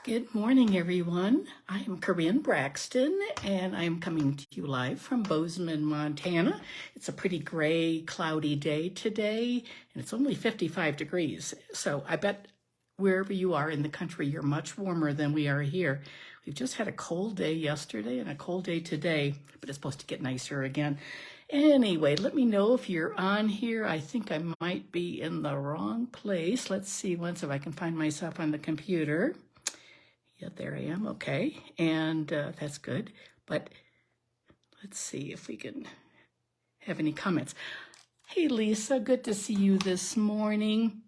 Good morning, everyone. I am Corinne Braxton, and I'm coming to you live from Bozeman, Montana. It's a pretty gray, cloudy day today, and it's only 55 degrees. So I bet wherever you are in the country, you're much warmer than we are here. We've just had a cold day yesterday and a cold day today, but it's supposed to get nicer again. Anyway, let me know if you're on here. I think I might be in the wrong place. Let's see once if I can find myself on the computer. Yeah, there I am. Okay. And that's good. But let's see if we can have any comments. Hey, Lisa, good to see you this morning.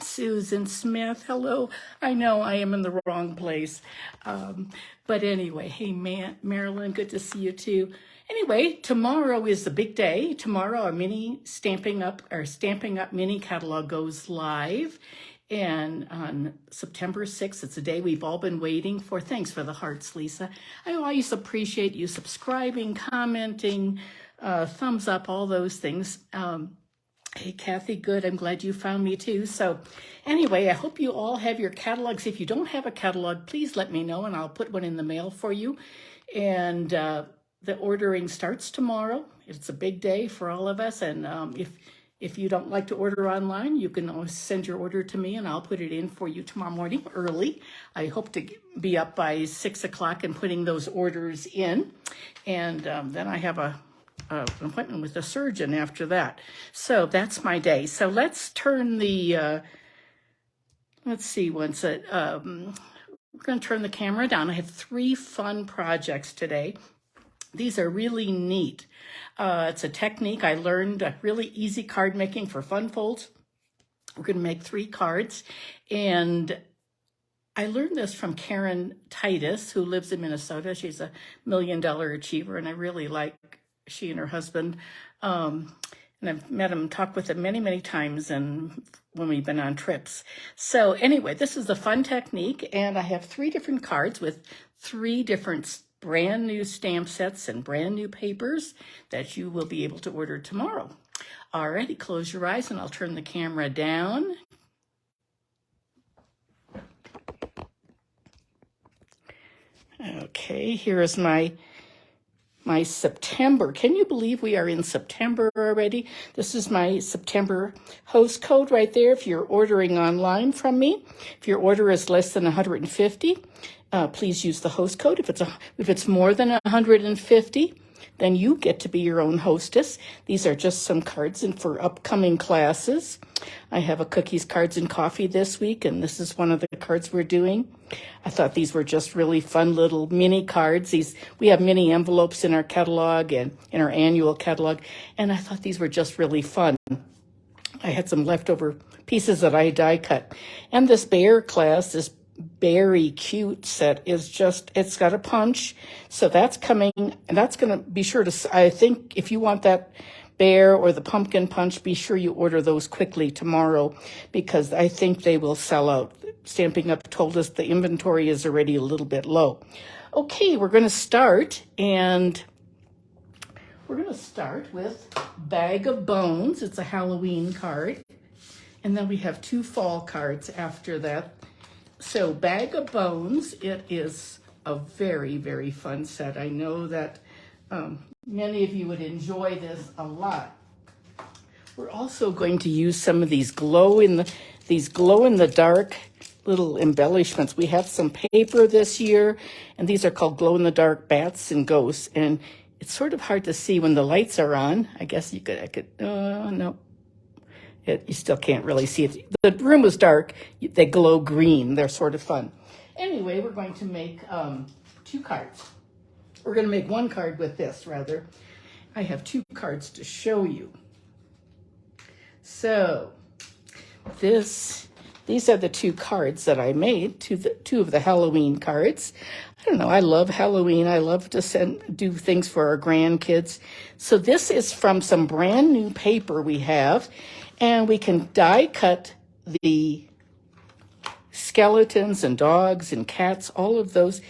Susan Smith, hello. I know I am in the wrong place. But anyway, hey, Marilyn, good to see you too. Anyway, tomorrow is the big day. Tomorrow our Stamping Up mini catalog goes live. And on September 6th, it's a day we've all been waiting for. Thanks for the hearts, Lisa. I always appreciate you subscribing, commenting, thumbs up, all those things. Hey, Kathy, good. I'm glad you found me too. So anyway, I hope you all have your catalogs. If you don't have a catalog, please let me know and I'll put one in the mail for you. And the ordering starts tomorrow. It's a big day for all of us. And if you don't like to order online, you can always send your order to me and I'll put it in for you tomorrow morning early. I hope to be up by 6 o'clock and putting those orders in. And then I have an appointment with a surgeon after that. So that's my day. So let's turn the, we're going to turn the camera down. I have 3 fun projects today. These are really neat. It's a technique I learned, really easy card making for fun folds. We're going to make 3 cards. And I learned this from Karen Titus, who lives in Minnesota. She's a $1 million achiever, and I really like she and her husband. And I've met them, talked with them many, many times and when we've been on trips. So anyway, this is the fun technique. And I have 3 different cards with 3 different brand new stamp sets and brand new papers that you will be able to order tomorrow. Alrighty, close your eyes and I'll turn the camera down. Okay, here is my September. Can you believe we are in September already? This is my September host code right there if you're ordering online from me. If your order is less than 150, please use the host code. If it's more than 150, then you get to be your own hostess. These are just some cards for upcoming classes. I have a cookies, cards, and coffee this week, and this is one of the cards we're doing. I thought these were just really fun little mini cards. We have mini envelopes in our catalog and in our annual catalog, and I thought these were just really fun. I had some leftover pieces that I die cut. And this bear class, this Berry Cute set is it's got a punch. So that's coming, and that's going to be sure to, I think if you want that bear or the pumpkin punch, be sure you order those quickly tomorrow because I think they will sell out. Stamping Up told us the inventory is already a little bit low. Okay, we're going to start, and we're going to start with Bag of Bones. It's a Halloween card. And then we have 2 fall cards after that. So Bag of Bones, it is a very, very fun set. I know that many of you would enjoy this a lot. We're also going to use some of these glow in the dark little embellishments. We have some paper this year, and these are called glow in the dark bats and ghosts. And it's sort of hard to see when the lights are on. I guess no. You still can't really see it. The room was dark. They glow green. They're sort of fun. Anyway, we're going to make 2 cards. We're going to make 1 card with this, rather. I have 2 cards to show you. So, these are the 2 cards that I made, 2 of the Halloween cards. I don't know, I love Halloween. I love to do things for our grandkids. So this is from some brand new paper we have. And we can die cut the skeletons and dogs and cats, all of those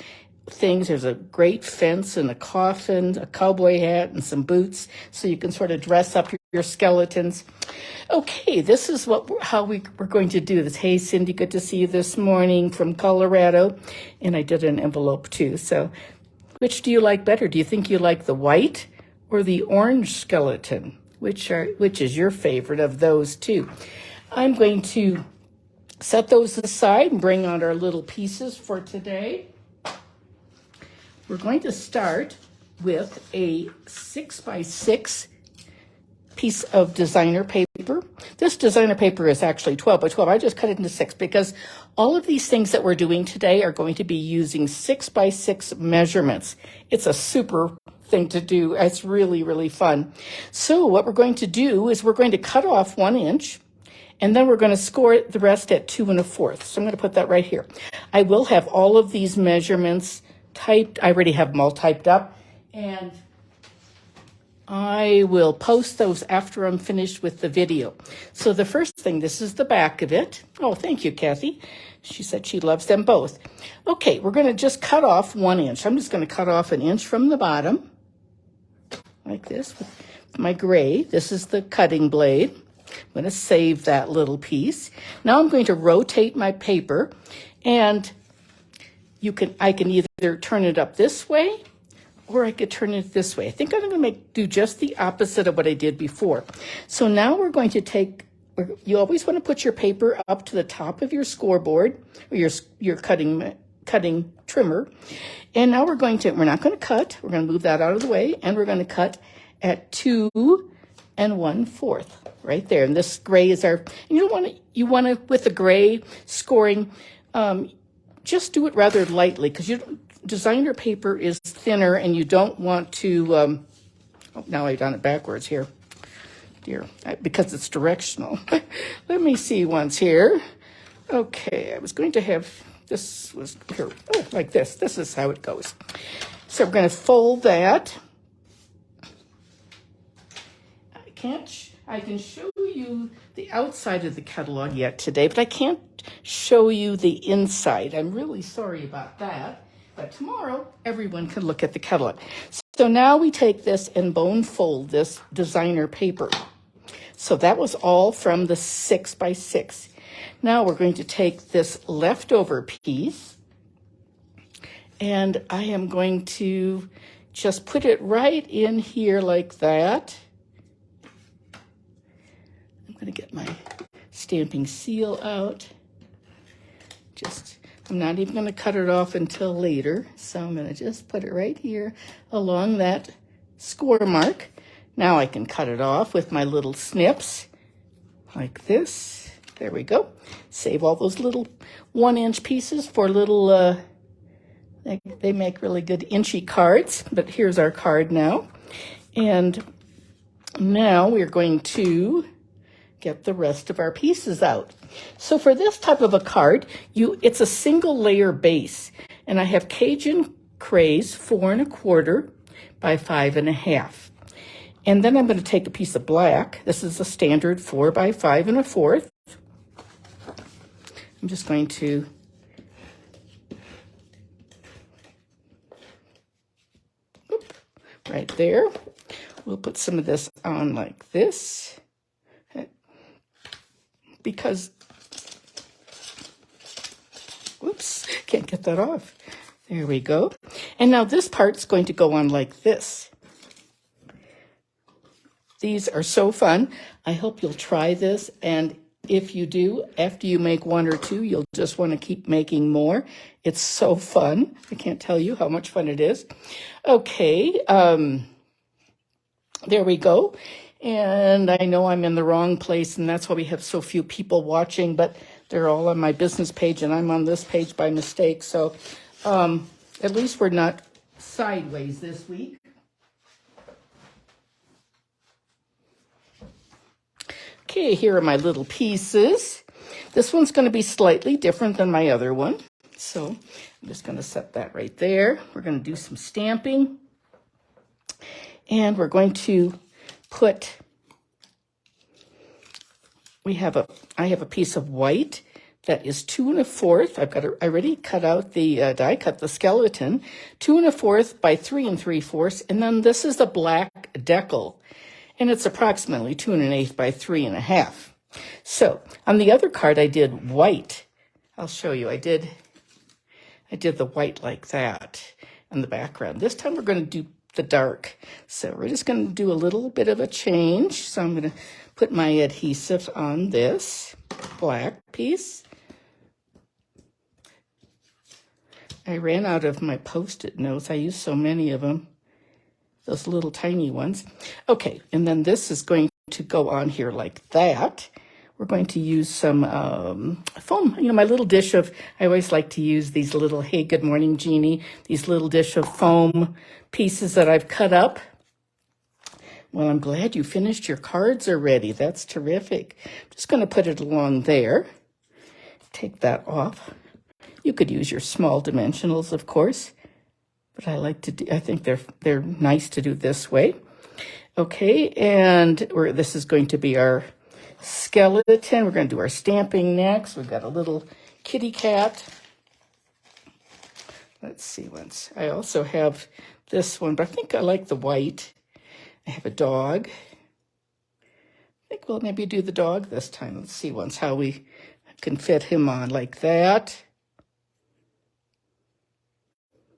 things. There's a great fence and a coffin, a cowboy hat, and some boots, so you can sort of dress up your skeletons. Okay, this is how we're going to do this. Hey, Cindy, good to see you this morning from Colorado. And I did an envelope too. So which do you like better? Do you think you like the white or the orange skeleton? Which is your favorite of those two? I'm going to set those aside and bring out our little pieces for today. We're going to start with a 6x6 piece of designer paper. This designer paper is actually 12 by 12. I just cut it into 6 because all of these things that we're doing today are going to be using 6x6 measurements. It's a super thing to do. It's really, really fun. So what we're going to do is we're going to cut off 1 inch, and then we're going to score the rest at 2 1/4. So I'm going to put that right here. I will have all of these measurements typed. I already have them all typed up, and I will post those after I'm finished with the video. So the first thing, this is the back of it. Oh, thank you, Kathy. She said she loves them both. Okay, we're going to just cut off 1 inch. I'm just going to cut off 1 inch from the bottom, like this, with my gray. This is the cutting blade. I'm going to save that little piece. Now I'm going to rotate my paper, and I can either turn it up this way, or I could turn it this way. I think I'm going to do just the opposite of what I did before. So now we're going to you always want to put your paper up to the top of your scoreboard, or your cutting trimmer. And now we're not going to cut. We're going to move that out of the way, and we're going to cut at 2 1/4 right there. And this gray is you want to, with the gray scoring, just do it rather lightly, because designer paper is thinner, and you don't want to, oh, now I've done it backwards here, dear, because it's directional. Let me see once here. Okay, I was going to have, this was here, oh, like this. This is how it goes. So we're going to fold that. I can show you the outside of the catalog yet today, but I can't show you the inside. I'm really sorry about that. But tomorrow, everyone can look at the catalog. So now we take this and bone fold this designer paper. So that was all from the 6x6. Now we're going to take this leftover piece, and I am going to just put it right in here like that. I'm going to get my stamping seal out. I'm not even going to cut it off until later. So I'm going to just put it right here along that score mark. Now I can cut it off with my little snips like this. There we go. Save all those little 1 inch pieces for little, they make really good inchy cards. But here's our card now. And now we're going to get the rest of our pieces out. So for this type of a card, it's a single layer base, and I have Cajun Craze 4 1/4 by 5 1/2. And then I'm going to take a piece of black. This is a standard 4 by 5 1/4. I'm just going to right there. We'll put some of this on like this, because, whoops, can't get that off. There we go. And now this part's going to go on like this. These are so fun. I hope you'll try this. And if you do, after you make 1 or 2, you'll just want to keep making more. It's so fun. I can't tell you how much fun it is. Okay, there we go. And I know I'm in the wrong place, and that's why we have so few people watching, but they're all on my business page, and I'm on this page by mistake. So at least we're not sideways this week. Okay, here are my little pieces. This one's going to be slightly different than my other one. So I'm just going to set that right there. We're going to do some stamping. And we're going to put, I have a piece of white that is 2 1/4. I already cut out the die cut the skeleton, 2 1/4 by 3 3/4, and then this is the black deckle, and it's approximately 2 1/8 by 3 1/2. So on the other card, I did white. I'll show you. I did the white like that in the background. This time we're going to do the dark. So we're just going to do a little bit of a change. So I'm going to put my adhesive on this black piece. I ran out of my Post-it notes. I used so many of them, those little tiny ones. Okay, and then this is going to go on here like that. We're going to use some foam. You know, my little dish of, I always like to use these little, hey, good morning, Jeannie, these little dish of foam pieces that I've cut up. Well, I'm glad you finished your cards already. That's terrific. I'm just going to put it along there. Take that off. You could use your small dimensionals, of course, but I like to do, I think they're nice to do this way. Okay, and this is going to be our skeleton. We're going to do our stamping next. We've got a little kitty cat. Let's see once. I also have this one, but I think I like the white. I have a dog. I think we'll maybe do the dog this time. Let's see once how we can fit him on like that.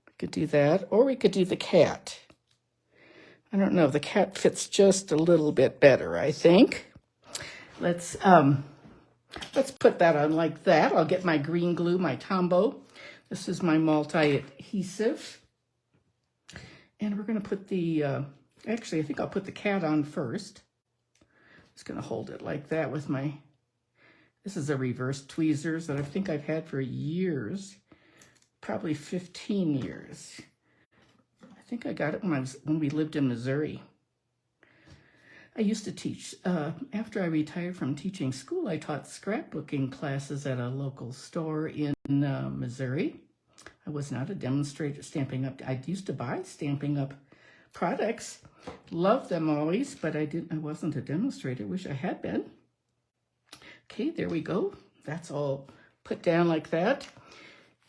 We could do that, or we could do the cat. I don't know. The cat fits just a little bit better, I think. Let's put that on like that. I'll get my green glue, my Tombow. This is my multi-adhesive. And we're going to put the, actually, I think I'll put the cat on first. Just going to hold it like that with my, this is a reverse tweezers that I think I've had for years, probably 15 years. I think I got it when we lived in Missouri. I used to teach, after I retired from teaching school, I taught scrapbooking classes at a local store in Missouri. I was not a demonstrator stamping up. I used to buy stamping up products. Loved them always, but I wasn't a demonstrator. Wish I had been. Okay, there we go. That's all put down like that.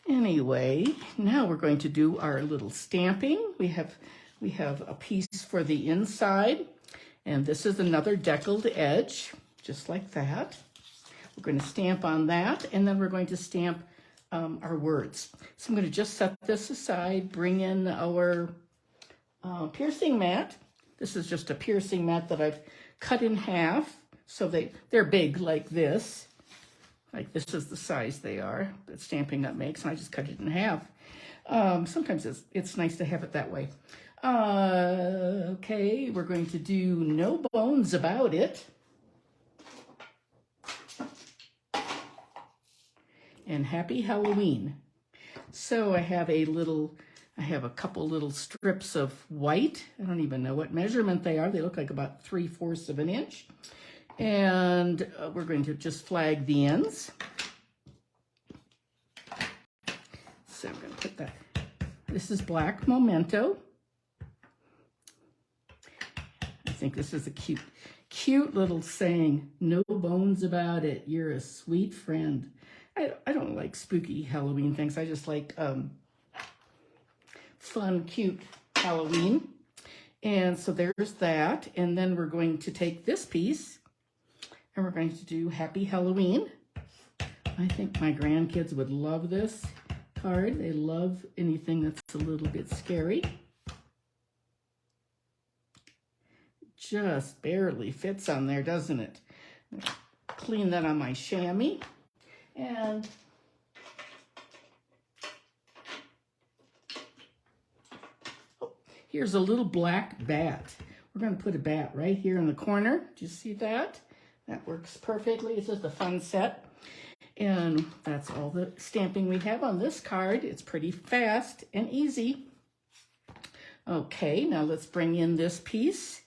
Anyway, now we're going to do our little stamping. We have a piece for the inside. And this is another deckled edge, just like that. We're going to stamp on that, and then we're going to stamp our words. So I'm going to just set this aside, bring in our piercing mat. This is just a piercing mat that I've cut in half, so they're big like this. Like this is the size they are that Stampin' Up! Makes, and I just cut it in half. Sometimes it's nice to have it that way. Okay, we're going to do No Bones About It. And Happy Halloween. So I have a couple little strips of white. I don't even know what measurement they are. They look like about 3/4 of an inch. And we're going to just flag the ends. So I'm going to put that. This is black memento. I think this is a cute little saying. No bones about it. You're a sweet friend. I don't like spooky Halloween things. I just like fun, cute Halloween. And so there's that. And then we're going to take this piece and we're going to do Happy Halloween. I think my grandkids would love this card. They love anything that's a little bit scary. Just barely fits on there, doesn't it? Clean that on my chamois. And here's a little black bat. We're going to put a bat right here in the corner. Do you see that? That works perfectly. It's just a fun set. And that's all the stamping we have on this card. It's pretty fast and easy. Okay, now let's bring in this piece.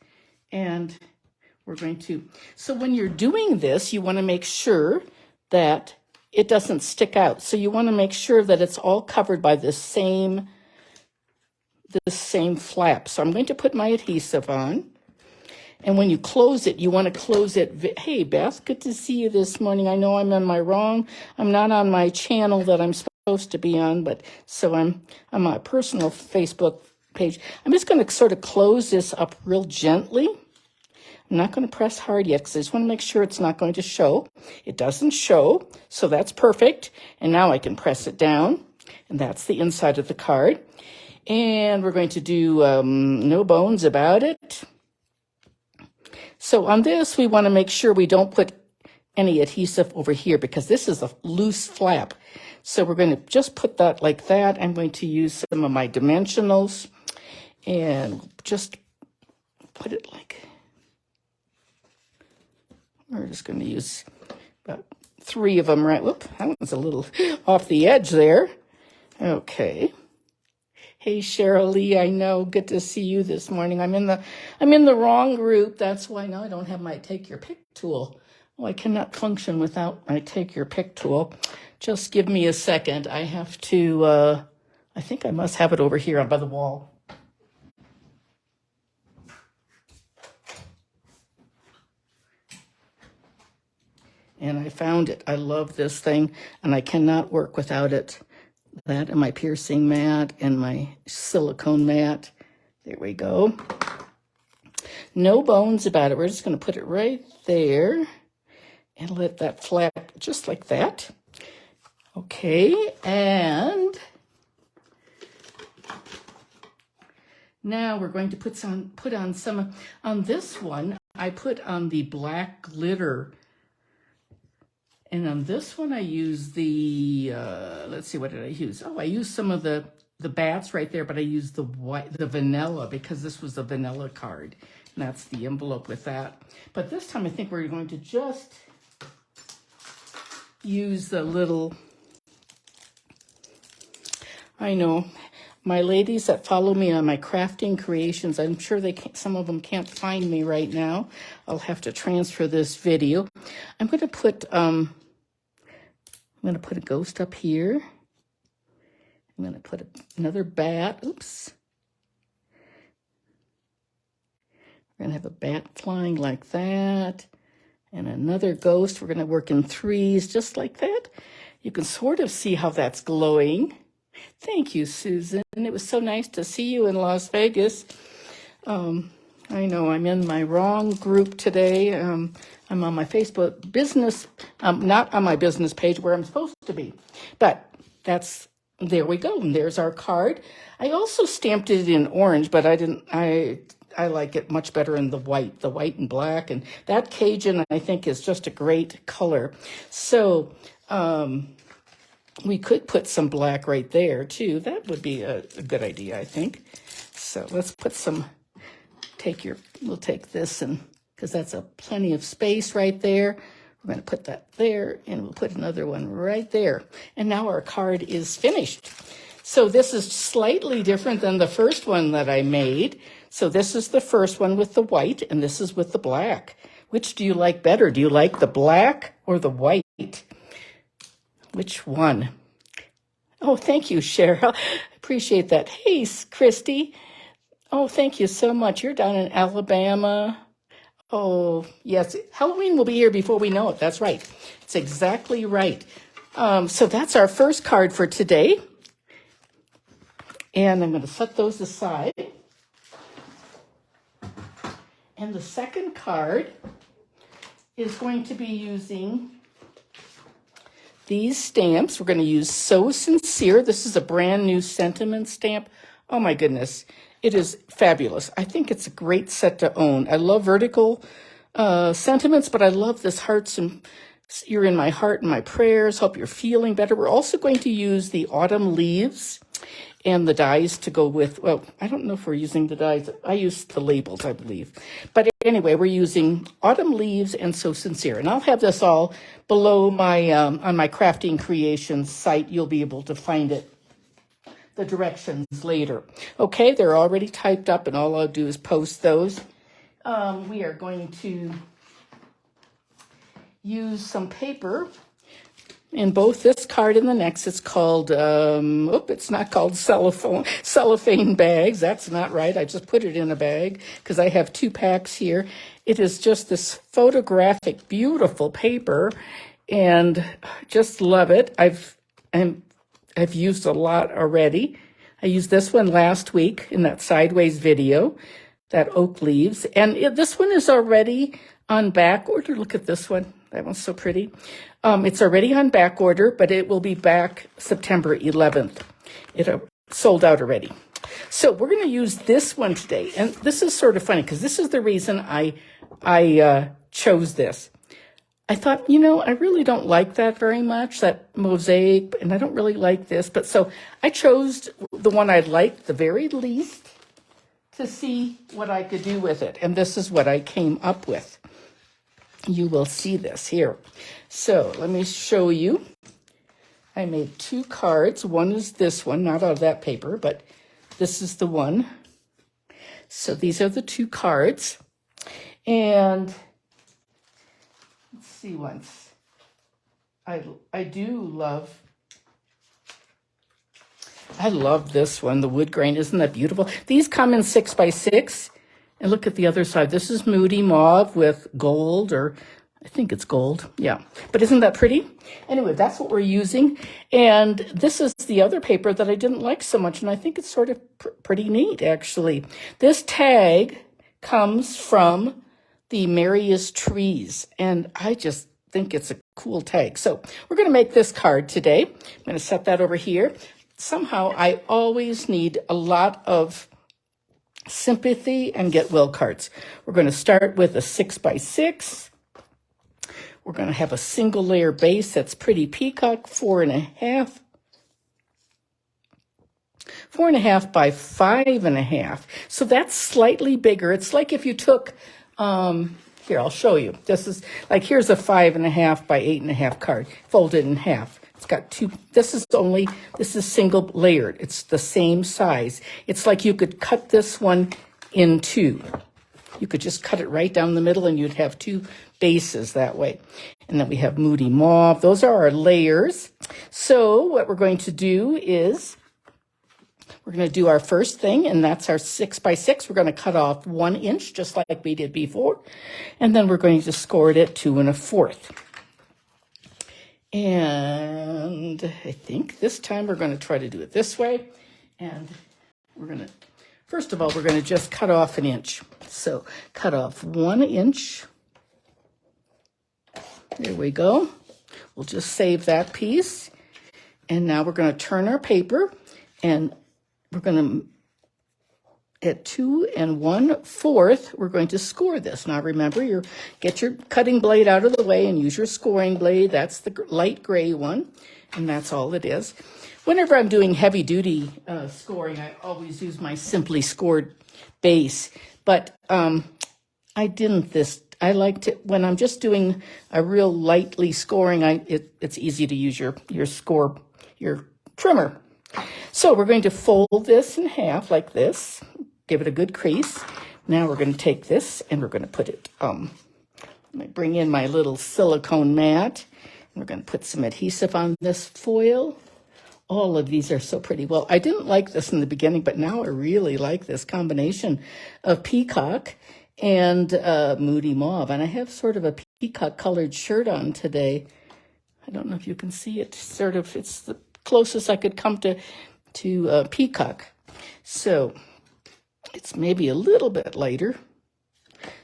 And we're going to, so when you're doing this, you want to make sure that it doesn't stick out. So you want to make sure that it's all covered by this same flap. So I'm going to put my adhesive on. And when you close it, you want to close it. Hey, Beth, good to see you this morning. I know I'm not on my channel that I'm supposed to be on, but so I'm on my personal Facebook page. I'm just going to sort of close this up real gently. I'm not going to press hard yet because I just want to make sure it's not going to show. It doesn't show, so that's perfect. And now I can press it down, and that's the inside of the card. And we're going to do no bones about it. So on this, we want to make sure we don't put any adhesive over here because this is a loose flap. So we're going to just put that like that. I'm going to use some of my dimensionals and just put it like, we're just going to use about 3 of them, right? Whoop, that one's a little off the edge there. Okay. Hey, Cheryl Lee, I know. Good to see you this morning. I'm in the wrong group. That's why now I don't have my Take Your Pick tool. Oh, I cannot function without my Take Your Pick tool. Just give me a second. I have to, I think I must have it over here by the wall. And I found it. I love this thing, and I cannot work without it. That and my piercing mat and my silicone mat. There we go. No bones about it. We're just going to put it right there and let that flap just like that. Okay, and now we're going to put on some, on this one, I put on the black glitter. And on this one, I use the, let's see, what did I use? Oh, I used some of the bats right there, but I used the vanilla because this was a vanilla card. And that's the envelope with that. But this time, I think we're going to just use the little, I know, my ladies that follow me on my crafting creations, I'm sure some of them can't find me right now. I'll have to transfer this video. I'm going to put, I'm going to put a ghost up here. I'm going to put another bat. Oops. We're going to have a bat flying like that. And another ghost. We're going to work in 3s just like that. You can sort of see how that's glowing. Thank you, Susan. It was so nice to see you in Las Vegas. I know I'm in my wrong group today. I'm on my Facebook business, not on my business page where I'm supposed to be. But there we go. And there's our card. I also stamped it in orange, but I like it much better in the white and black. And that Cajun, I think, is just a great color. So we could put some black right there, too. That would be a good idea, I think. So let's put some... we'll take this, and because that's plenty of space right there. We're going to put that there, and we'll put another one right there. And now our card is finished. So this is slightly different than the first one that I made. So this is the first one with the white, and this is with the black. Which do you like better? Do you like the black or the white? Which one? Oh, thank you, Cheryl. Appreciate that. Hey, Christy. Oh, thank you so much. You're down in Alabama. Oh, yes. Halloween will be here before we know it. That's right. It's exactly right. So that's our first card for today. And I'm going to set those aside. And the second card is going to be using these stamps. We're going to use So Sincere. This is a brand new sentiment stamp. Oh, my goodness. It is fabulous. I think it's a great set to own. I love vertical sentiments, but I love this hearts and you're in my heart and my prayers. Hope you're feeling better. We're also going to use the autumn leaves and the dies to go with, well, I don't know if we're using the dies. I use the labels, I believe. But anyway, we're using autumn leaves and So Sincere. And I'll have this all below my, on my Crafting Creations site. You'll be able to find it. The directions later. Okay, they're already typed up, and all I'll do is post those. We are going to use some paper in both this card and the next. It's called, it's not called cellophane bags. That's not right. I just put it in a bag because I have 2 packs here. It is just this photographic, beautiful paper, and just love it. I've used a lot already. I used this one last week in that sideways video. that oak leaves. And this one is already on back order. Look at this one. That one's so pretty. It's already on back order, but it will be back September 11th. It sold out already. So we're going to use this one today. And this is sort of funny because this is the reason I chose this. I thought, I really don't like that very much, that mosaic, and I don't really like this. But so I chose the one I liked the very least to see what I could do with it. And this is what I came up with. You will see this here. So let me show you. I made 2 cards. One is this one, not out of that paper, but this is the one. So these are the 2 cards. And let's see once. I love this one, the wood grain. Isn't that beautiful? These come in 6x6. And look at the other side. This is Moody Mauve with gold, or I think it's gold. Yeah. But isn't that pretty? Anyway, that's what we're using. And this is the other paper that I didn't like so much. And I think it's sort of pretty neat, actually. This tag comes from the Merriest Trees. And I just think it's a cool tag. So we're going to make this card today. I'm going to set that over here. Somehow I always need a lot of sympathy and get will cards. We're going to start with a 6x6. We're going to have a single layer base that's pretty peacock, 4.5. 4.5 by 5.5. So that's slightly bigger. It's like if you took, here, I'll show you. This is like, here's a 5.5 by 8.5 card, folded in half. It's got 2, this is single layered. It's the same size. It's like you could cut this one in 2. You could just cut it right down the middle and you'd have 2 bases that way. And then we have Moody Mauve. Those are our layers. So what we're going to do is we're going to do our first thing, and that's our 6x6. We're going to cut off 1 inch just like we did before. And then we're going to score it at 2 1/4. And I think this time we're going to try to do it this way. And we're going to, first of all, we're going to just cut off 1 inch. So cut off 1 inch. There we go. We'll just save that piece. And now we're going to turn our paper, and we're going to, at 2 1/4, we're going to score this. Now remember, get your cutting blade out of the way and use your scoring blade. That's the light gray one, and that's all it is. Whenever I'm doing heavy duty scoring, I always use my simply scored base. But I like to, when I'm just doing a real lightly scoring, it's easy to use your trimmer. So we're going to fold this in half like this. Give it a good crease. Now we're going to take this and we're going to put it, let me bring in my little silicone mat. We're going to put some adhesive on this foil. All of these are so pretty. Well, I didn't like this in the beginning, but now I really like this combination of peacock and Moody Mauve. And I have sort of a peacock colored shirt on today. I don't know if you can see it. It's the closest I could come to peacock. So it's maybe a little bit lighter.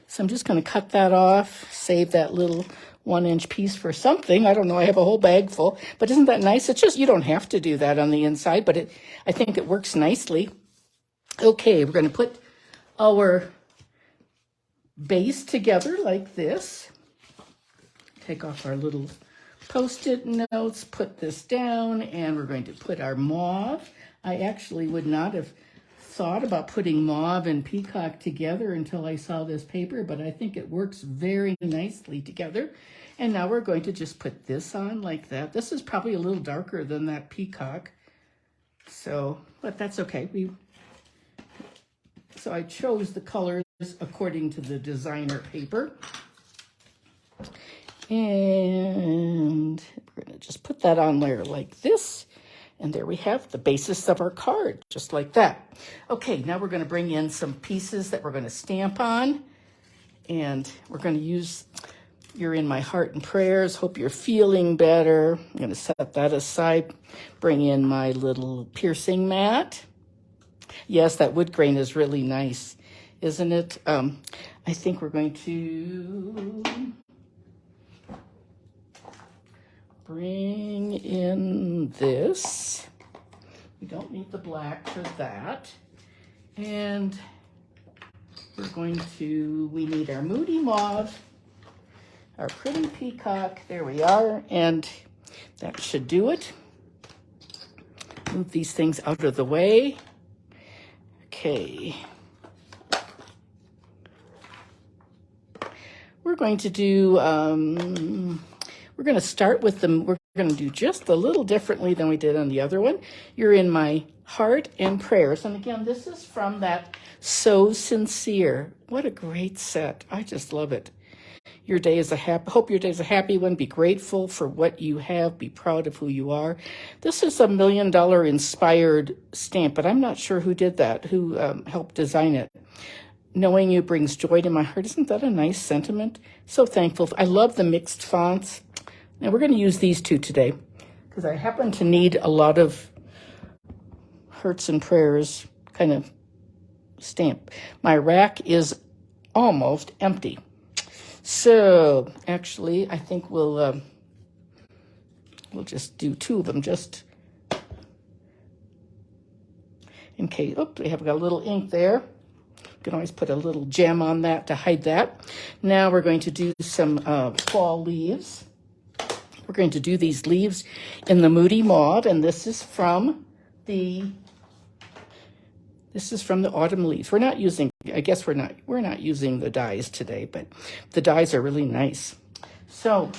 So I'm just going to cut that off, save that little 1 inch piece for something. I don't know, I have a whole bag full. But isn't that nice? It's just, you don't have to do that on the inside, but I think it works nicely. Okay, we're going to put our base together like this. Take off our little Post-it notes, put this down, and we're going to put our mauve. I actually would not have thought about putting mauve and peacock together until I saw this paper, but I think it works very nicely together. And now we're going to just put this on like that. This is probably a little darker than that peacock, but that's okay. So I chose the colors according to the designer paper. And we're going to just put that on there like this. And there we have the basis of our card, just like that. Okay, now we're going to bring in some pieces that we're going to stamp on. And we're going to use, you're in my heart and prayers. Hope you're feeling better. I'm going to set that aside. Bring in my little piercing mat. Yes, that wood grain is really nice. isn't it? I think we're going to bring in this. We don't need the black for that. And we need our Moody Mauve, our pretty peacock. There we are. And that should do it. Move these things out of the way. Okay. We're going to do, we're going to start with them. We're going to do just a little differently than we did on the other one. You're in my heart and prayers. And again, this is from that So Sincere. What a great set. I just love it. Your day is hope your day is a happy one. Be grateful for what you have. Be proud of who you are. This is $1 million inspired stamp, but I'm not sure who did that, who helped design it. Knowing you brings joy to my heart. Isn't that a nice sentiment? So thankful. I love the mixed fonts. Now we're going to use these two today because I happen to need a lot of hearts and prayers kind of stamp. My rack is almost empty. So actually, I think we'll just do two of them just in case. Oh, we have got a little ink there. You can always put a little gem on that to hide that. Now we're going to do some fall leaves. We're going to do these leaves in the Moody Mauve, and this is from the autumn leaves. We're not using, I guess we're not using the dies today, but the dies are really nice. So,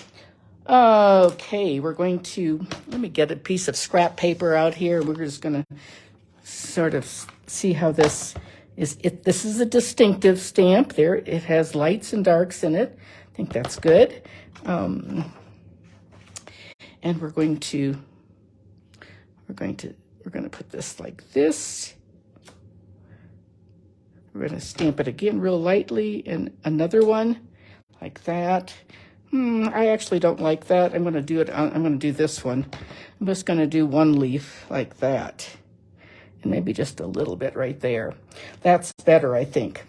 okay, we're going to, let me get a piece of scrap paper out here. We're just going to sort of see how this is. This is a distinctive stamp. There, it has lights and darks in it. I think that's good. And we're going to put this like this. We're going to stamp it again real lightly, and another one like that. I actually don't like that. I'm going to do this one. I'm just going to do one leaf like that, and maybe just a little bit right there. That's better, I think.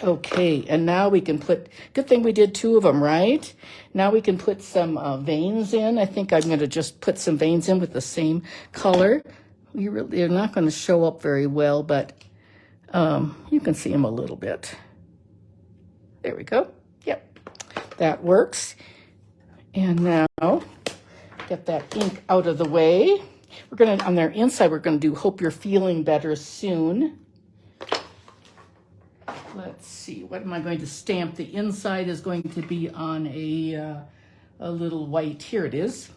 Okay, and now we can put, good thing we did two of them, right? Now we can put some veins in. I think I'm going to just put some veins in with the same color. They're not going to show up very well, but you can see them a little bit. There we go. Yep, that works. And now, get that ink out of the way. We're going to, on their inside, we're going to do Hope You're Feeling Better Soon. Let's see, what am I going to stamp? The inside is going to be on a little white. Here it is.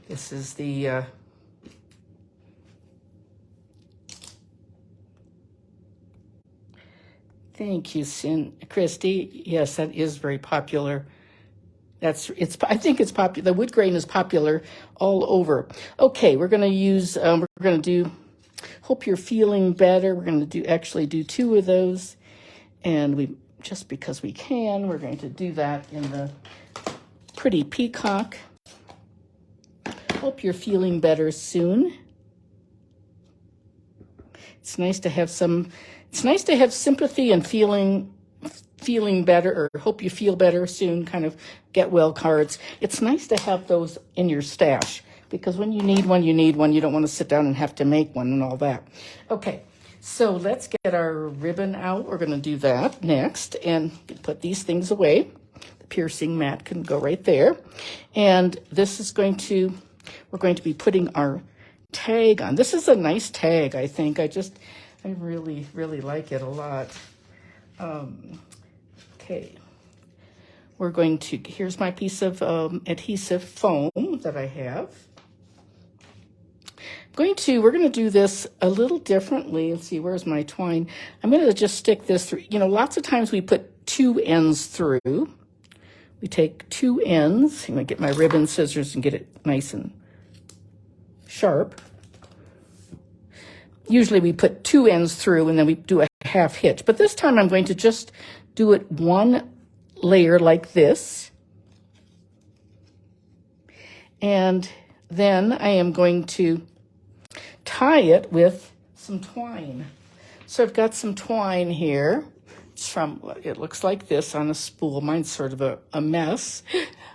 This is the thank you, Christy. Yes, that is very popular. I think it's popular. The wood grain is popular all over. Okay, we're going to use, we're going to do Hope You're Feeling Better. We're going to actually do two of those. And just because we can, we're going to do that in the pretty peacock. Hope you're feeling better soon. It's nice to have sympathy and feeling better, or hope you feel better soon, kind of get well cards. It's nice to have those in your stash, because when you need one, you need one. You don't want to sit down and have to make one and all that. Okay, so let's get our ribbon out. We're going to do that next and put these things away. The piercing mat can go right there. And this is we're going to be putting our tag on. This is a nice tag, I think. I really, really like it a lot. Okay. Here's my piece of adhesive foam that I have. We're going to do this a little differently. Let's see, where's my twine? I'm going to just stick this through. You know, lots of times we put two ends through. We take two ends. I'm going to get my ribbon scissors and get it nice and sharp. Usually we put two ends through and then we do a half hitch. But this time I'm going to just do it one layer like this. And then I am going to tie it with some twine. So I've got some twine here. It's from, it looks like this on a spool. Mine's sort of a mess.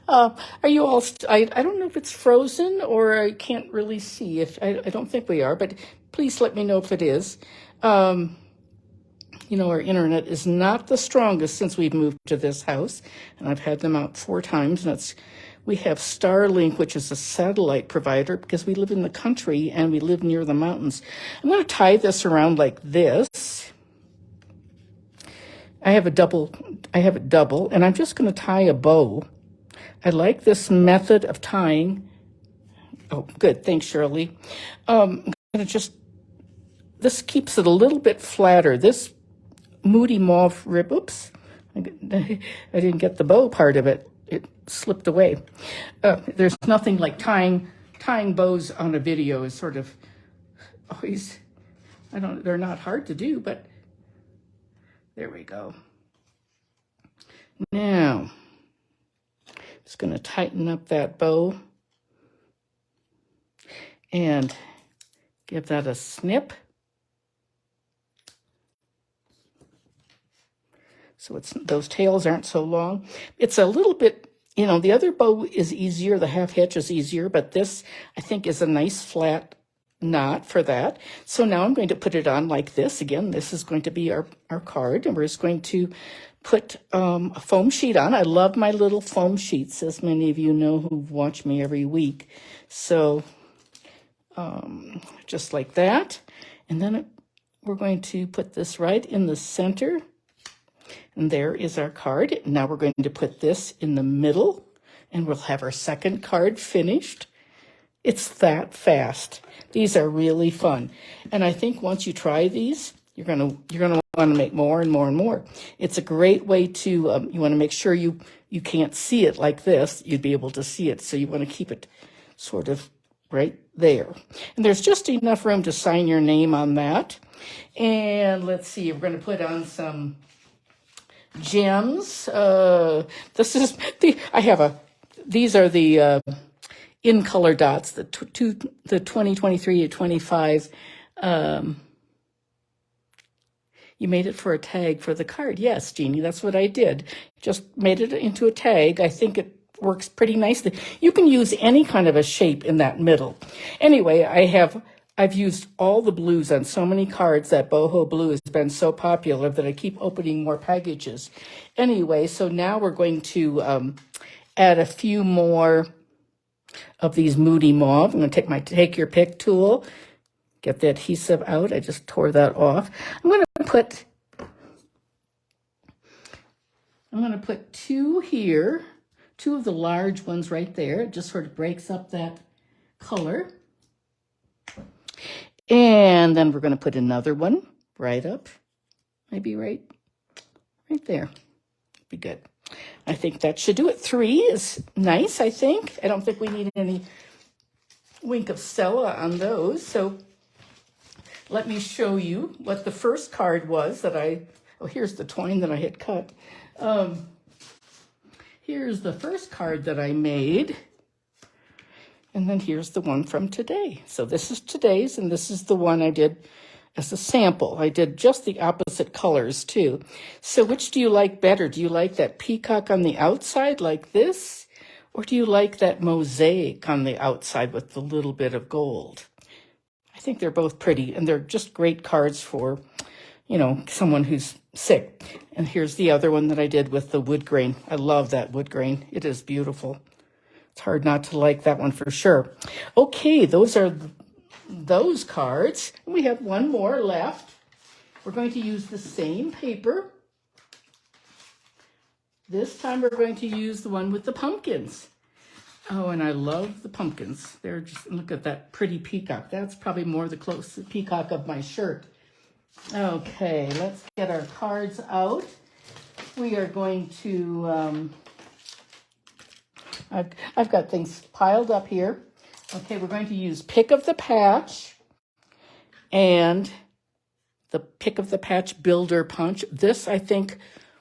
Are you all, I don't know if it's frozen or I can't really see. If I don't think we are, but please let me know if it is. You know, our internet is not the strongest since we've moved to this house, and I've had them out 4 times, and we have Starlink, which is a satellite provider, because we live in the country and we live near the mountains. I'm going to tie this around like this. I have it double, and I'm just going to tie a bow. I like this method of tying. Oh, good. Thanks, Shirley. I'm going to this keeps it a little bit flatter. This Moody Mauve rib, oops, I didn't get the bow part of it. It slipped away. There's nothing like tying bows on a video is sort of always, they're not hard to do, but there we go. Now, just going to tighten up that bow and give that a snip. So those tails aren't so long. It's a little bit, you know, the other bow is easier, the half hitch is easier, but this I think is a nice flat knot for that. So now I'm going to put it on like this. Again, this is going to be our card, and we're just going to put a foam sheet on. I love my little foam sheets, as many of you know who've watched me every week. So just like that. And then we're going to put this right in the center. And there is our card. Now we're going to put this in the middle, and we'll have our second card finished. It's that fast. These are really fun. And I think once you try these, you're gonna want to make more and more and more. It's a great way to, you want to make sure you can't see it like this. You'd be able to see it. So you want to keep it sort of right there. And there's just enough room to sign your name on that. And let's see, we're going to put on some gems. This is these are the in color dots, the 2023 to 25. You made it for a tag for the card. Yes, Jeannie, that's what I did. Just made it into a tag. I think it works pretty nicely. You can use any kind of a shape in that middle. Anyway, I've used all the blues on so many cards. That boho blue has been so popular that I keep opening more packages. Anyway, so now we're going to add a few more of these Moody Mauve. I'm going to take my take your pick tool, get the adhesive out. I just tore that off. I'm going to put 2 here, 2 of the large ones right there. It just sort of breaks up that color. And then we're going to put another one right up, maybe right there. Be good. I think that should do it. 3 is nice, I think. I don't think we need any wink of Stella on those. So let me show you what the first card was that here's the twine that I had cut. Here's the first card that I made. And then here's the one from today. So this is today's, and this is the one I did as a sample. I did just the opposite colors too. So which do you like better? Do you like that peacock on the outside like this? Or do you like that mosaic on the outside with the little bit of gold? I think they're both pretty, and they're just great cards for, you know, someone who's sick. And here's the other one that I did with the wood grain. I love that wood grain. It is beautiful. It's hard not to like that one for sure. Okay, those are those cards. We have one more left. We're going to use the same paper. This time we're going to use the one with the pumpkins. Oh, and I love the pumpkins. They're just, look at that pretty peacock. That's probably more the closest peacock of my shirt. Okay, let's get our cards out. We are going to, I've got things piled up here. Okay, we're going to use Pick of the Patch and the Pick of the Patch Builder Punch. This, I think,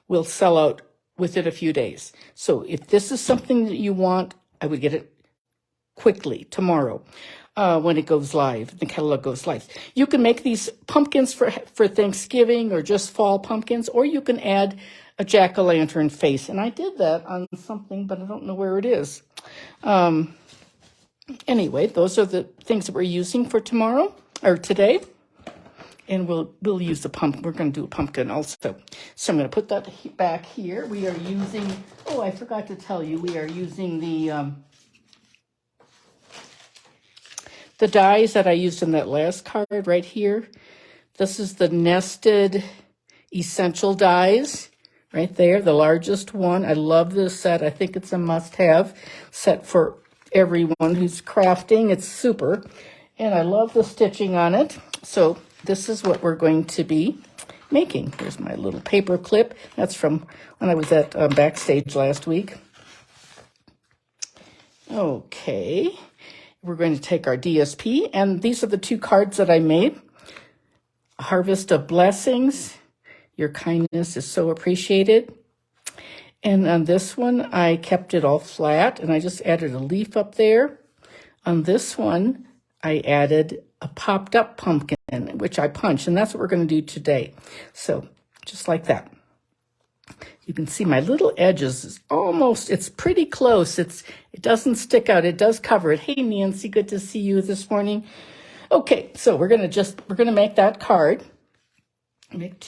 will sell out within a few days. So if this is something that you want, I would get it quickly tomorrow. when it goes live, the catalog goes live. You can make these pumpkins for Thanksgiving or just fall pumpkins, or you can add a jack-o'-lantern face. And I did that on something, but I don't know where it is. Anyway, those are the things that we're using for tomorrow or today. And we'll use the pumpkin. We're going to do a pumpkin also. So I'm going to put that back here. We are using, oh, I forgot to tell you, we are using the dies that I used in that last card right here. This is the nested essential dies right there, the largest one. I love this set. I think it's a must-have set for everyone who's crafting. It's super. And I love the stitching on it. So this is what we're going to be making. Here's my little paper clip. That's from when I was at Backstage last week. Okay. We're going to take our DSP, and these are the two cards that I made. Harvest of Blessings. Your kindness is so appreciated. And on this one, I kept it all flat, and I just added a leaf up there. On this one, I added a popped up pumpkin, which I punched, and that's what we're going to do today. So just like that. You can see my little edges is almost, it's pretty close. It doesn't stick out. It does cover it. Hey, Nancy, good to see you this morning. Okay, so we're going to make that card. Make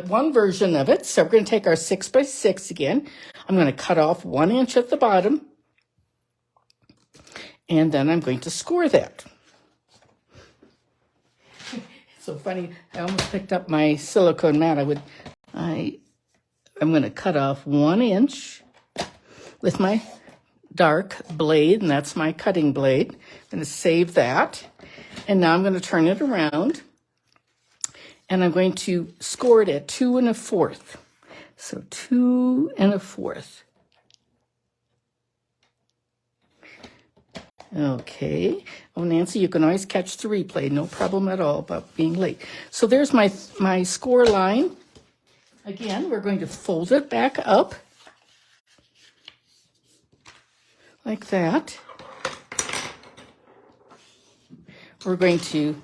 one version of it. So we're going to take our 6x6 again. I'm going to cut off 1 inch at the bottom. And then I'm going to score that. It's so funny. I almost picked up my silicone mat. I'm going to cut off 1 inch with my dark blade, and that's my cutting blade. I'm going to save that. And now I'm going to turn it around, and I'm going to score it at 2 1/4. So 2 1/4. Okay. Oh, Nancy, you can always catch the replay. No problem at all about being late. So there's my score line. Again, we're going to fold it back up like that. We're going to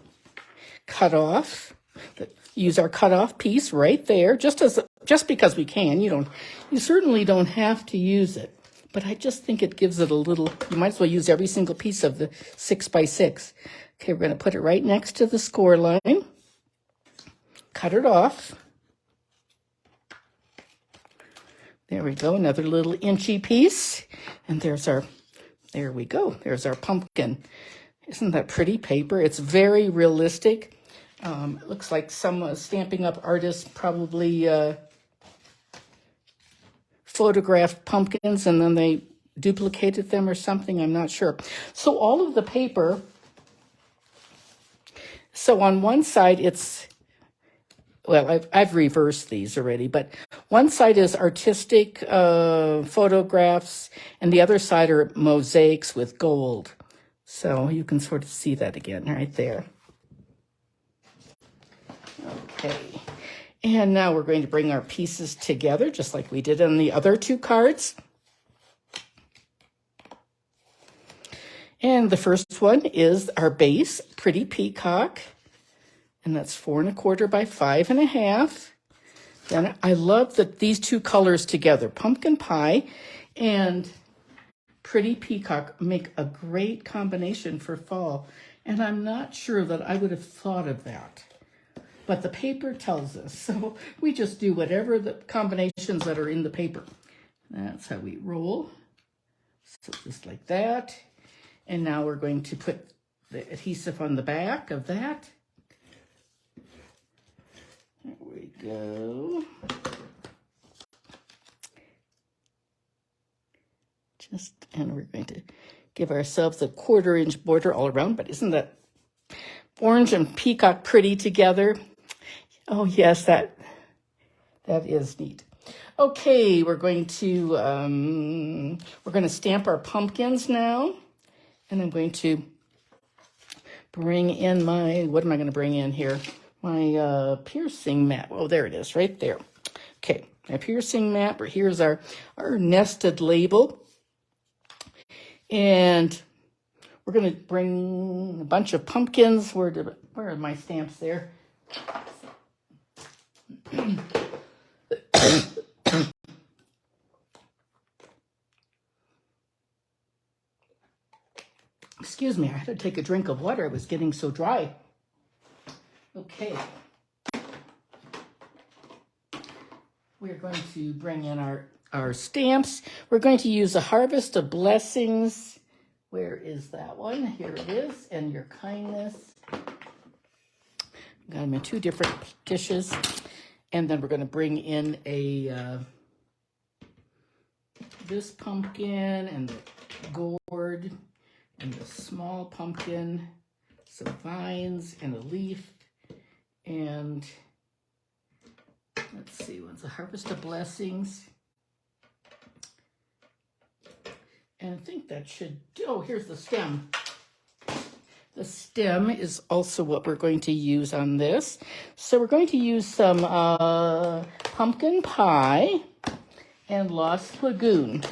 use our cutoff piece right there, just because we can. You certainly don't have to use it, but I just think it gives it a little. You might as well use every single piece of the 6x6. Okay, we're going to put it right next to the score line. Cut it off. There we go, another little inchy piece. And there we go. There's our pumpkin. Isn't that pretty paper? It's very realistic. It looks like some Stampin' Up! Artist probably photographed pumpkins and then they duplicated them or something. I'm not sure. So all of the paper, so on one side well, I've reversed these already, but one side is artistic photographs, and the other side are mosaics with gold. So you can sort of see that again right there. Okay, and now we're going to bring our pieces together, just like we did on the other two cards. And the first one is our base, Pretty Peacock. And that's 4 1/4 by 5 1/2. Then I love that these two colors together, pumpkin pie and Pretty Peacock, make a great combination for fall. And I'm not sure that I would have thought of that. But the paper tells us. So we just do whatever the combinations that are in the paper. That's how we roll. So just like that. And now we're going to put the adhesive on the back of that. There we go. And we're going to give ourselves a 1/4 inch border all around, but isn't that orange and peacock pretty together? Oh yes, that is neat. Okay, we're going to stamp our pumpkins now, and I'm going to bring in what am I going to bring in here? My piercing mat. Oh, there it is, right there. Okay, my piercing mat. Here's our nested label. And We're going to bring a bunch of pumpkins. Where are my stamps there? Excuse me, I had to take a drink of water. It was getting so dry. Okay. We're going to bring in our stamps. We're going to use a Harvest of Blessings. Where is that one? Here it is. And Your Kindness. Got them in 2 different dishes. And then we're going to bring in this pumpkin and the gourd and the small pumpkin, some vines and a leaf, and let's see, one's a Harvest of Blessings. And I think that should, oh, here's the stem. The stem is also what we're going to use on this. So we're going to use some pumpkin pie and Lost Lagoon.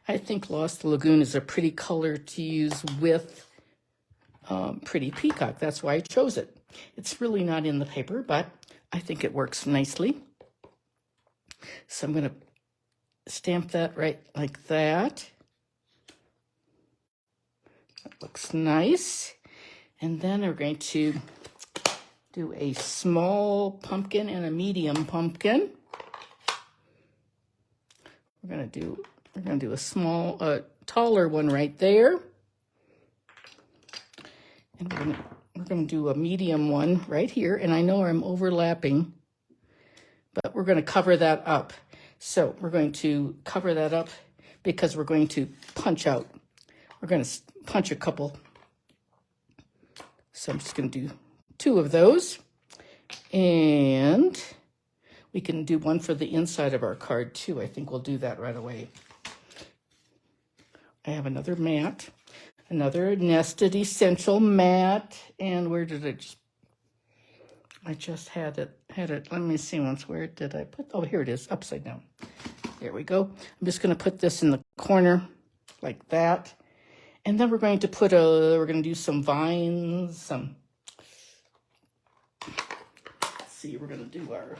I think Lost Lagoon is a pretty color to use with Pretty Peacock. That's why I chose it. It's really not in the paper, but I think it works nicely. So I'm going to stamp that right like that. That looks nice. And then we're going to do a small pumpkin and a medium pumpkin. We're going to do a small, taller one right there. And we're going to do a medium one right here. And I know I'm overlapping, but we're going to cover that up. So we're going to cover that up because we're going to punch out. We're going to punch a couple. So I'm just going to do 2 of those. And we can do one for the inside of our card too. I think we'll do that right away. I have another mat, another Nested Essential mat. And where did I just had it. Let me see once. Where did I put? Oh, here it is, upside down. There we go. I'm just going to put this in the corner like that. And then we're going to we're going to do some vines, let's see, we're going to do our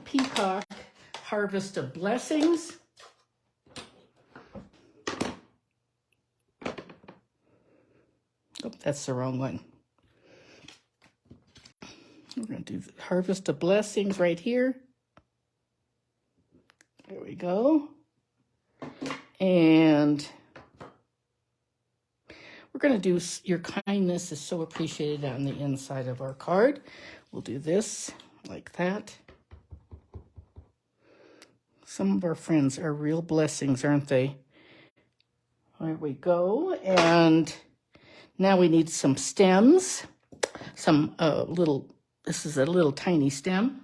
Peacock Harvest of Blessings. Oh, that's the wrong one. We're going to do the Harvest of Blessings right here. There we go. And we're going to do Your Kindness is so appreciated on the inside of our card. We'll do this like that. Some of our friends are real blessings, aren't they? There we go. And now we need some stems. This is a little tiny stem.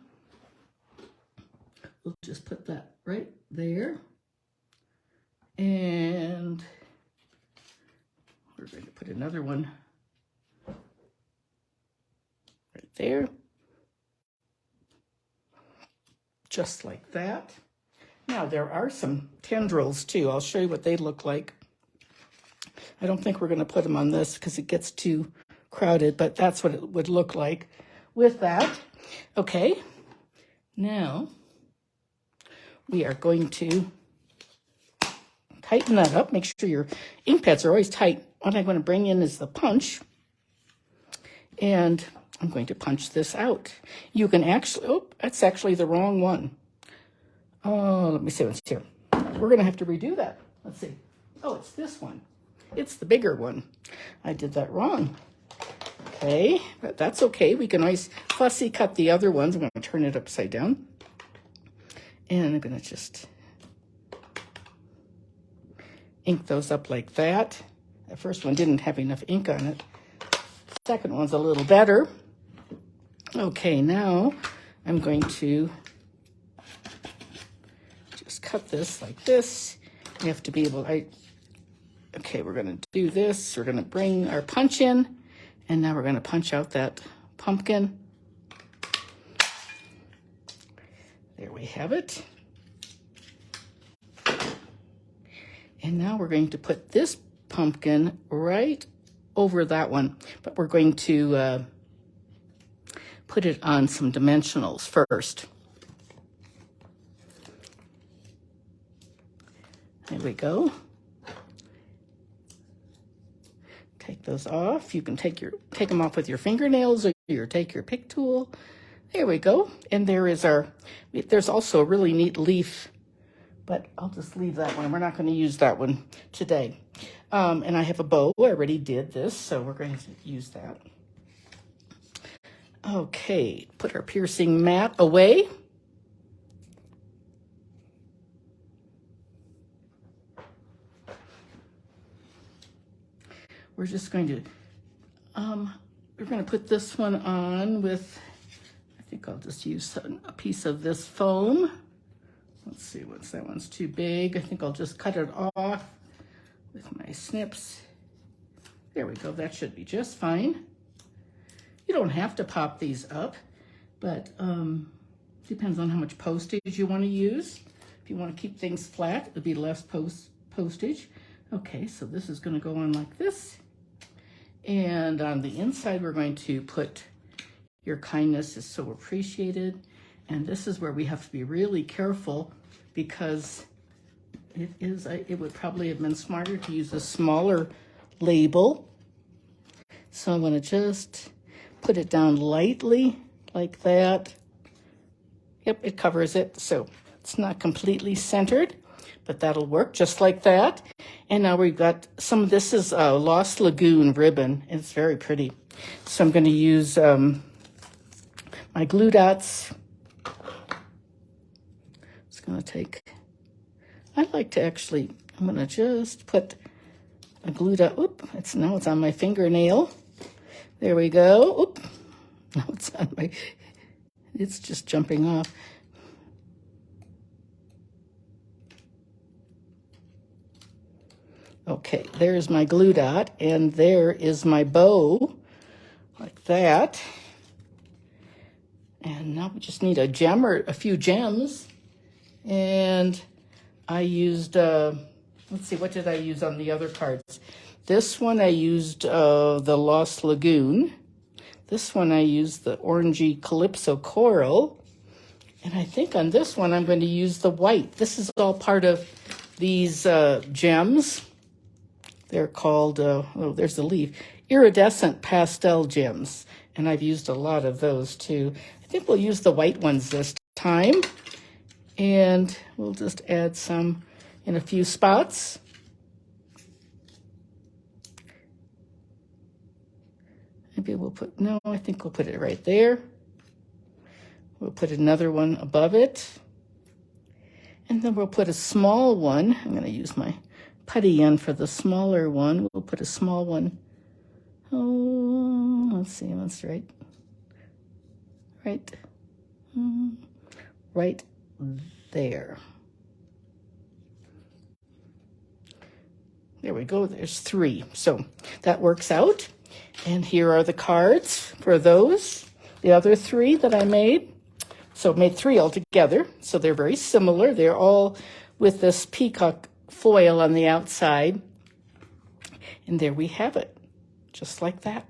We'll just put that right there. And we're going to put another one right there. Just like that. Now there are some tendrils too. I'll show you what they look like. I don't think we're going to put them on this because it gets too crowded, but that's what it would look like with that. Okay, now we are going to tighten that up. Make sure your ink pads are always tight. What I'm going to bring in is the punch, and I'm going to punch this out. You can actually, oh, that's actually the wrong one. Oh, let me see what's here. We're going to have to redo that. Let's see. Oh, it's this one. It's the bigger one. I did that wrong. Okay, but that's okay. We can always fussy cut the other ones. I'm going to turn it upside down. And I'm going to just ink those up like that. The first one didn't have enough ink on it. The second one's a little better. Okay, now I'm going to just cut this like this. You have to be able, okay, we're going to do this. We're going to bring our punch in, and now we're going to punch out that pumpkin. There we have it. And now we're going to put this pumpkin right over that one, but we're going to put it on some dimensionals first. There we go. Take those off. You can take them off with your fingernails or take your pick tool. There we go. And there is there's also a really neat leaf, but I'll just leave that one. We're not going to use that one today. And I have a bow. I already did this, so we're going to use that. Okay, put our piercing mat away. We're just going to, we're going to put this one on with, I think I'll just use a piece of this foam. Let's see, that one's too big. I think I'll just cut it off with my snips. There we go, that should be just fine. You don't have to pop these up, but depends on how much postage you want to use. If you want to keep things flat, it'll be less postage. Okay, so this is going to go on like this. And on the inside, we're going to put "Your kindness is so appreciated." And this is where we have to be really careful because it would probably have been smarter to use a smaller label. So I'm going to just put it down lightly like that. Yep, it covers it. So it's not completely centered, but that'll work just like that. And now we've got this is a Lost Lagoon ribbon. It's very pretty. So I'm going to use my glue dots. It's going to take, I'm going to just put a glue dot. Now it's on my fingernail. There we go. Oop. Now it's just jumping off. Okay, there's my glue dot, and there is my bow, like that. And now we just need a gem or a few gems. And I used, let's see, what did I use on the other cards? This one I used the Lost Lagoon. This one I used the orangey Calypso Coral. And I think on this one I'm going to use the white. This is all part of these gems. They're called, there's the leaf, iridescent pastel gems. And I've used a lot of those too. I think we'll use the white ones this time. And we'll just add some in a few spots. Maybe I think we'll put it right there. We'll put another one above it. And then we'll put a small one. I'm going to use my putty end for the smaller one. We'll put a small one. Oh, let's see, that's right. Right there. There we go, there's 3. So that works out. And here are the cards for those, the other 3 that I made. So I made 3 altogether. So they're very similar. They're all with this peacock foil on the outside. And there we have it, just like that.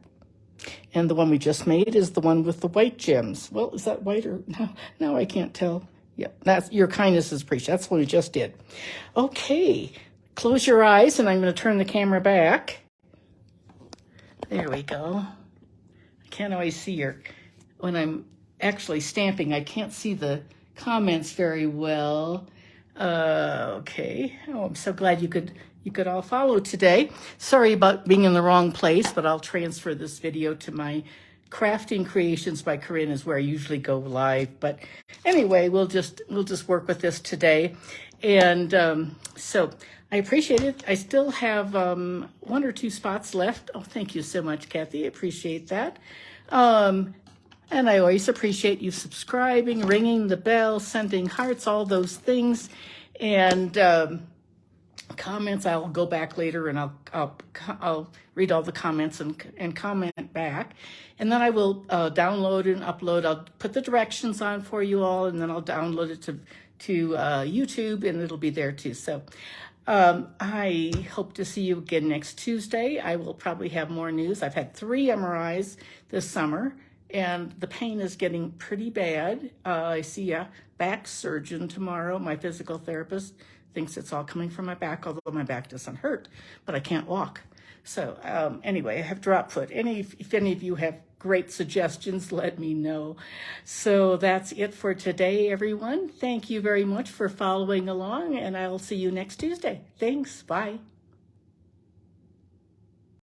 And the one we just made is the one with the white gems. Well, is that white or no? Now I can't tell. Yep, that's Your Kindness is Appreciated. That's what we just did. Okay, close your eyes, and I'm going to turn the camera back. There we go. I can't always see when I'm actually stamping, I can't see the comments very well. Okay. Oh, I'm so glad you could all follow today. Sorry about being in the wrong place, but I'll transfer this video to my Crafting Creations by Corinne is where I usually go live. But anyway, we'll just work with this today. And so I appreciate it. I still have 1 or 2 spots left. Oh, thank you so much, Kathy. I appreciate that. And I always appreciate you subscribing, ringing the bell, sending hearts, all those things. And comments, I'll go back later and I'll read all the comments and comment back. And then I will download and upload. I'll put the directions on for you all, and then I'll download it to YouTube, and it'll be there too. So I hope to see you again next Tuesday. I will probably have more news. I've had 3 MRIs this summer, and the pain is getting pretty bad. I see a back surgeon tomorrow. My physical therapist thinks it's all coming from my back, although my back doesn't hurt, but I can't walk. So anyway, I have drop foot. If any of you have great suggestions, let me know. So that's it for today, everyone. Thank you very much for following along, and I'll see you next Tuesday. Thanks. Bye.